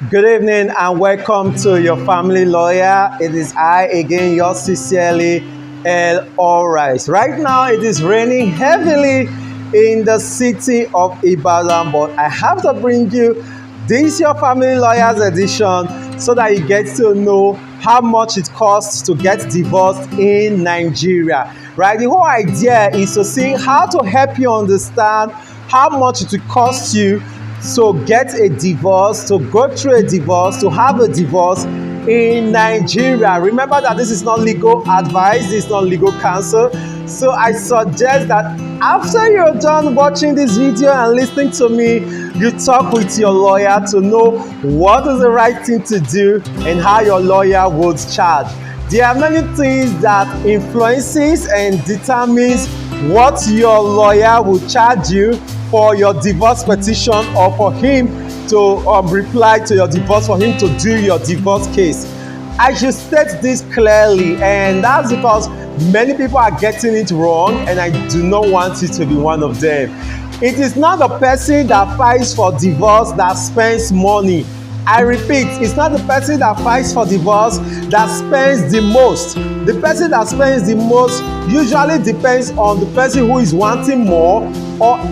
Good evening and welcome to your family lawyer. It is I again, yours sincerely, Earl. All right. Right now it is raining heavily in the city of Ibadan, but I have to bring you this your family lawyers edition so that you get to know how much it costs to get divorced in Nigeria. Right? The whole idea is to see how to help you understand how much it will cost you to get a divorce, to go through a divorce, to have a divorce in Nigeria. Remember that this is not legal advice, this is not legal counsel. So I suggest that after you're done watching this video and listening to me, you talk with your lawyer to know what is the right thing to do and how your lawyer would charge. There are many things that influences and determines what your lawyer will charge you for your divorce petition or for him to reply to your divorce, for him to do your divorce case. I should state this clearly, and that's because many people are getting it wrong, and I do not want it to be one of them. It is not the person that files for divorce that spends money. I repeat, it's not the person that files for divorce that spends the most. The person that spends the most usually depends on the person who is wanting more,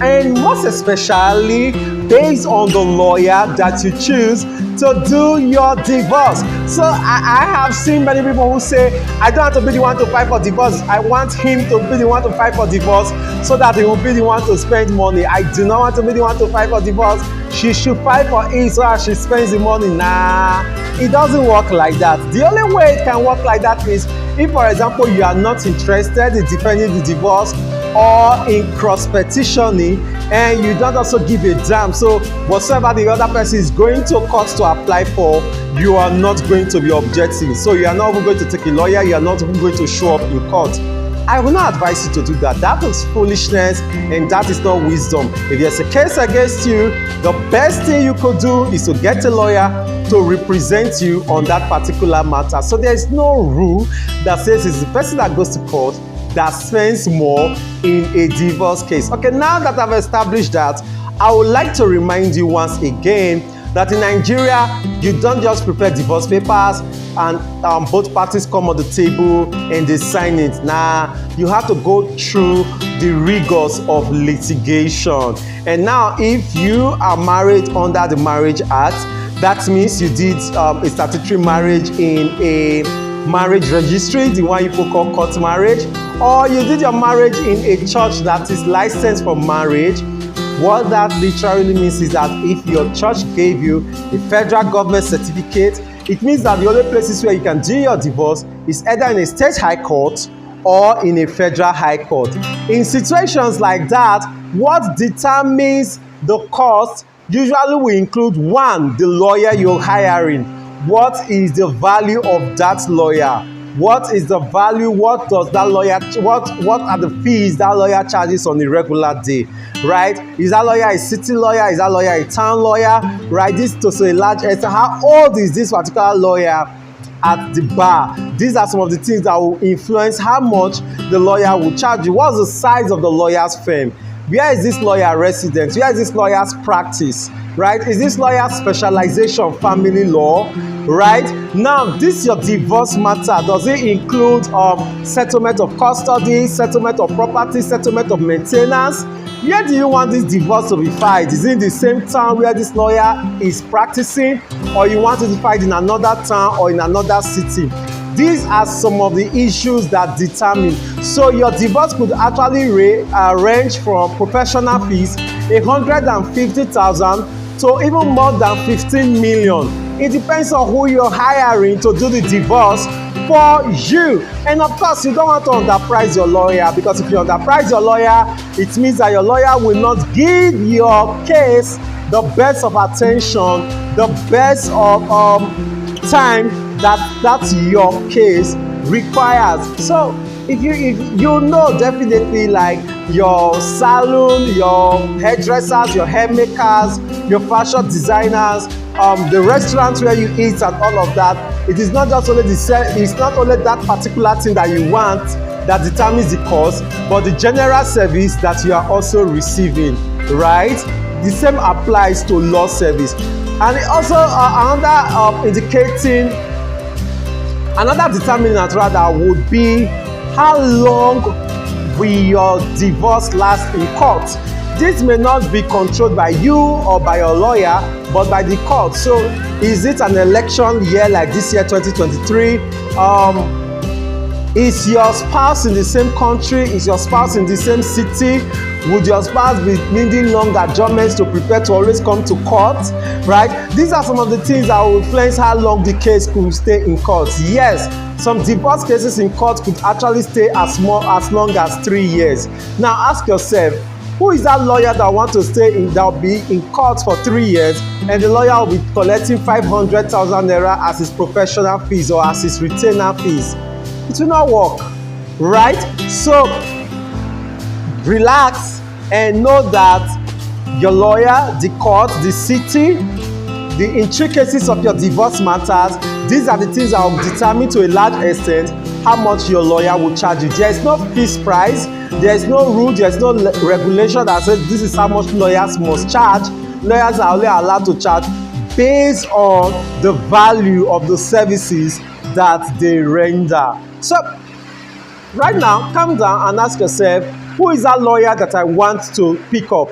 and most especially based on the lawyer that you choose to do your divorce. So I have seen many people who say, I don't have to be the one to fight for divorce. I want him to be the one to fight for divorce so that he will be the one to spend money. I do not want to be the one to fight for divorce. She should fight for it so that she spends the money. Nah, it doesn't work like that. The only way it can work like that is if, for example, you are not interested in defending the divorce or in cross petitioning, and you don't also give a damn. So whatsoever the other person is going to cost to apply for, you are not going to be objecting. So you are not even going to take a lawyer, you are not even going to show up in court. I will not advise you to do that. That is foolishness and that is not wisdom. If there's a case against you, the best thing you could do is to get a lawyer to represent you on that particular matter. So there is no rule that says it's the person that goes to court that spends more in a divorce case. Okay, now that I've established that, I would like to remind you once again that in Nigeria, you don't just prepare divorce papers and both parties come on the table and they sign it. Nah, you have to go through the rigors of litigation. And now, if you are married under the Marriage Act, that means you did a statutory marriage in a marriage registry, the one you call court marriage, or you did your marriage in a church that is licensed for marriage. What that literally means is that if your church gave you a federal government certificate, it means that the only places where you can do your divorce is either in a state high court or in a federal high court. In situations like that, what determines the cost usually will include one, the lawyer you're hiring. What is the value of that lawyer? What is the value? What does that lawyer? What are the fees that lawyer charges on a regular day? Right? Is that lawyer a city lawyer? Is that lawyer a town lawyer? Right? This to a large extent. How old is this particular lawyer at the bar? These are some of the things that will influence how much the lawyer will charge you. What's the size of the lawyer's firm? Where is this lawyer resident? Where is this lawyer's practice? Right? Is this lawyer's specialization family law? Right? Now, this your divorce matter. Does it include settlement of custody, settlement of property, settlement of maintenance? Where do you want this divorce to be filed? Is it in the same town where this lawyer is practicing, or you want it to be filed in another town or in another city? These are some of the issues that determine. So your divorce could actually range from professional fees, 150,000 to even more than 15 million. It depends on who you're hiring to do the divorce for you. And of course, you don't want to underprice your lawyer, because if you underprice your lawyer, it means that your lawyer will not give your case the best of attention, the best of time that your case requires. So if you know definitely, like your salon, your hairdressers, your hair makers, your fashion designers, the restaurants where you eat and all of that, it is not just only it's not only that particular thing that you want that determines the cost, but the general service that you are also receiving, right? The same applies to law service. And also another indicating, another determinant rather would be how long will your divorce last in court. This may not be controlled by you or by your lawyer, but by the court. So is it an election year like this year 2023? Is your spouse in the same country? Is your spouse in the same city? Would your spouse be needing long adjournments to prepare to always come to court? Right? These are some of the things that will influence how long the case could stay in court. Yes, some divorce cases in court could actually stay as long as 3 years. Now ask yourself, who is that lawyer that want to that will be in court for 3 years, and the lawyer will be collecting 500,000 naira as his professional fees or as his retainer fees? It will not work, right? So relax and know that your lawyer, the court, the city, the intricacies of your divorce matters, these are the things that will determine to a large extent how much your lawyer will charge you. There is no fixed price, there is no rule, there is no regulation that says this is how much lawyers must charge. Lawyers are only allowed to charge based on the value of the services that they render. So right now, calm down and ask yourself, who is that lawyer that I want to pick up?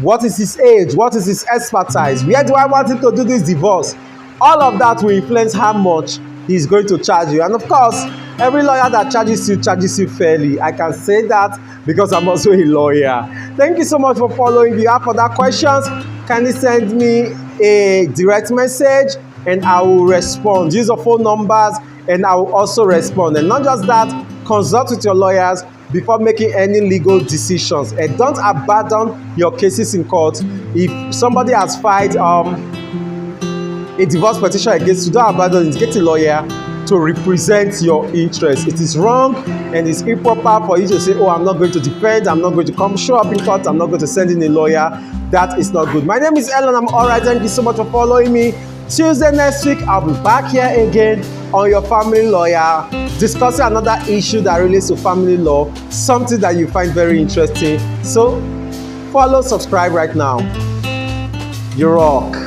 What is his age? What is his expertise? Where do I want him to do this divorce? All of that will influence how much he's going to charge you. And of course, every lawyer that charges you fairly. I can say that because I'm also a lawyer. Thank you so much for following. If you have further questions, kindly send me a direct message and I will respond. Use your phone numbers and I will also respond. And not just that, consult with your lawyers before making any legal decisions, and don't abandon your cases in court. If somebody has filed a divorce petition against you, don't abandon it. Get a lawyer to represent your interests. It is wrong and it's improper for you to say, oh, I'm not going to defend, I'm not going to show up in court, I'm not going to send in a lawyer. That is not good. My name is Earl and I'm alright. Thank you so much for following me. Tuesday next week, I'll be back here again on your family lawyer, discussing another issue that relates to family law, something that you find very interesting. So follow, subscribe right now. You rock.